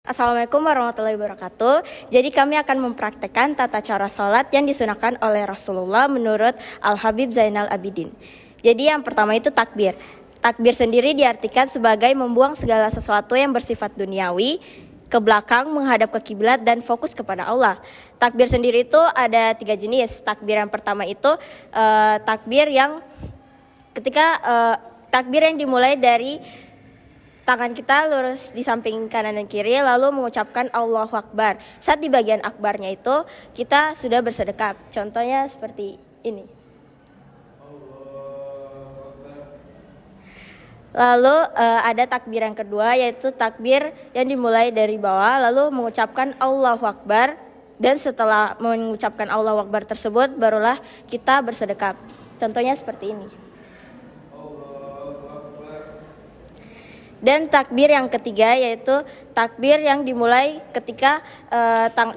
Assalamualaikum warahmatullahi wabarakatuh. Jadi kami akan mempraktekkan tata cara sholat yang disunahkan oleh Rasulullah menurut Al-Habib Zainal Abidin. Jadi yang pertama itu takbir. Takbir sendiri diartikan sebagai membuang segala sesuatu yang bersifat duniawi ke belakang, menghadap ke kiblat dan fokus kepada Allah. Takbir sendiri itu ada 3 jenis. Takbir yang pertama itu takbir yang dimulai dari tangan kita lurus di samping kanan dan kiri, lalu mengucapkan Allahu Akbar. Saat di bagian akbarnya itu, kita sudah bersedekap. Contohnya seperti ini. Lalu ada takbir yang kedua, yaitu takbir yang dimulai dari bawah, lalu mengucapkan Allahu Akbar. Dan setelah mengucapkan Allahu Akbar tersebut, barulah kita bersedekap. Contohnya seperti ini. Dan takbir yang ketiga yaitu takbir yang dimulai ketika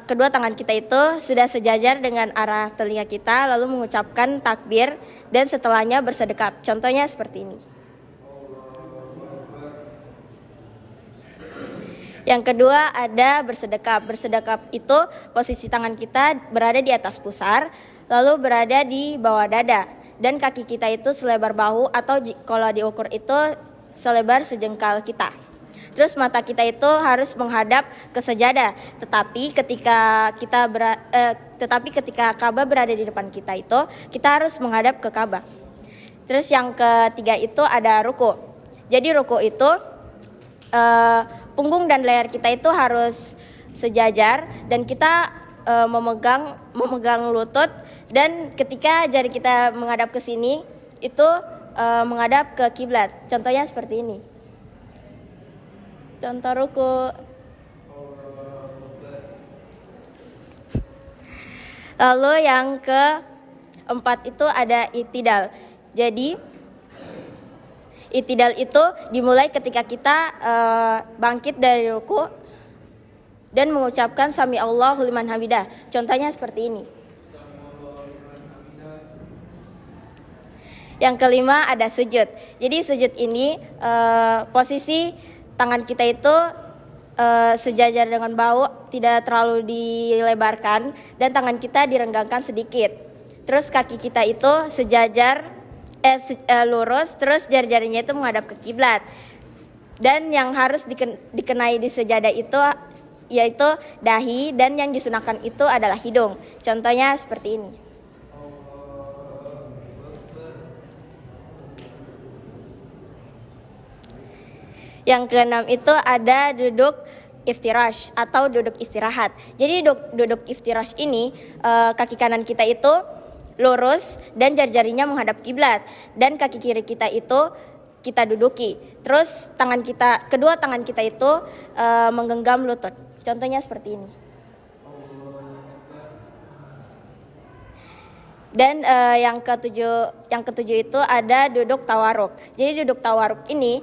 kedua tangan kita itu sudah sejajar dengan arah telinga kita, lalu mengucapkan takbir dan setelahnya bersedekap. Contohnya seperti ini. Yang kedua ada bersedekap. Bersedekap itu posisi tangan kita berada di atas pusar, lalu berada di bawah dada, dan kaki kita itu selebar bahu atau kalau diukur itu selebar sejengkal kita. Terus mata kita itu harus menghadap ke sajadah. Tetapi ketika Ka'bah berada di depan kita itu, kita harus menghadap ke Ka'bah. Terus yang ketiga itu ada ruku. Jadi ruku itu punggung dan leher kita itu harus sejajar dan kita memegang lutut, dan ketika jari kita menghadap ke sini itu menghadap ke kiblat. Contohnya seperti ini. Contoh ruku. Lalu yang keempat itu ada i'tidal. Jadi i'tidal itu dimulai ketika kita bangkit dari ruku dan mengucapkan sami Allahu liman hamidah. Contohnya seperti ini. Yang kelima ada sujud. Jadi sujud ini posisi tangan kita itu sejajar dengan bahu, tidak terlalu dilebarkan, dan tangan kita direnggangkan sedikit. Terus kaki kita itu sejajar lurus, terus jari-jarinya itu menghadap ke kiblat. Dan yang harus dikenai di sejadah itu yaitu dahi, dan yang disunahkan itu adalah hidung. Contohnya seperti ini. Yang keenam itu ada duduk iftirash atau duduk istirahat. Jadi duduk iftirash ini kaki kanan kita itu lurus dan jari-jarinya menghadap kiblat, dan kaki kiri kita itu kita duduki. Terus kedua tangan kita itu menggenggam lutut. Contohnya seperti ini. Dan yang ketujuh itu ada duduk tawaruk. Jadi duduk tawaruk ini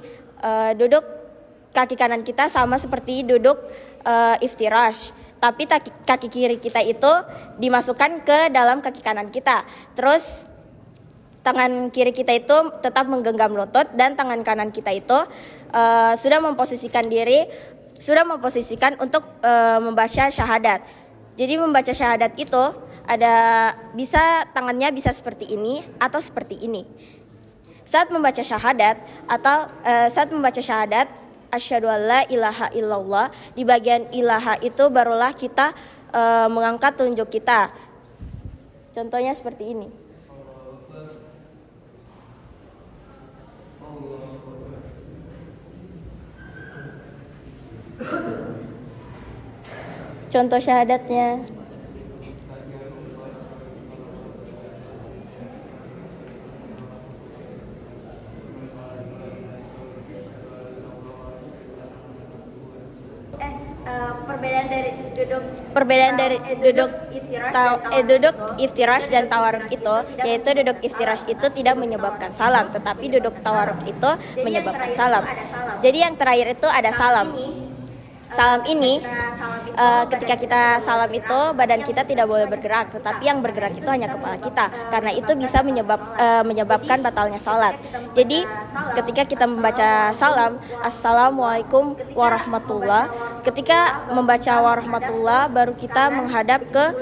duduk kaki kanan kita sama seperti duduk iftirash, tapi kaki kiri kita itu dimasukkan ke dalam kaki kanan kita. Terus tangan kiri kita itu tetap menggenggam lutut, dan tangan kanan kita itu sudah memposisikan untuk membaca syahadat. Jadi membaca syahadat itu tangannya bisa seperti ini atau seperti ini. Saat membaca syahadat asyhadu alla ilaha illallah, di bagian ilaha itu barulah kita mengangkat telunjuk kita. Contohnya seperti ini. Contoh syahadatnya. Perbedaan dari duduk iftirash dan tawaruk itu, yaitu duduk iftirash itu tidak menyebabkan salam, tetapi duduk tawaruk itu menyebabkan salam. Jadi yang terakhir itu ada salam. Salam ini ketika kita salam itu badan kita tidak boleh bergerak, tetapi yang bergerak itu hanya kepala kita, karena itu bisa menyebabkan batalnya sholat. Jadi ketika kita membaca salam, Assalamualaikum warahmatullah, ketika membaca warahmatullah baru kita menghadap ke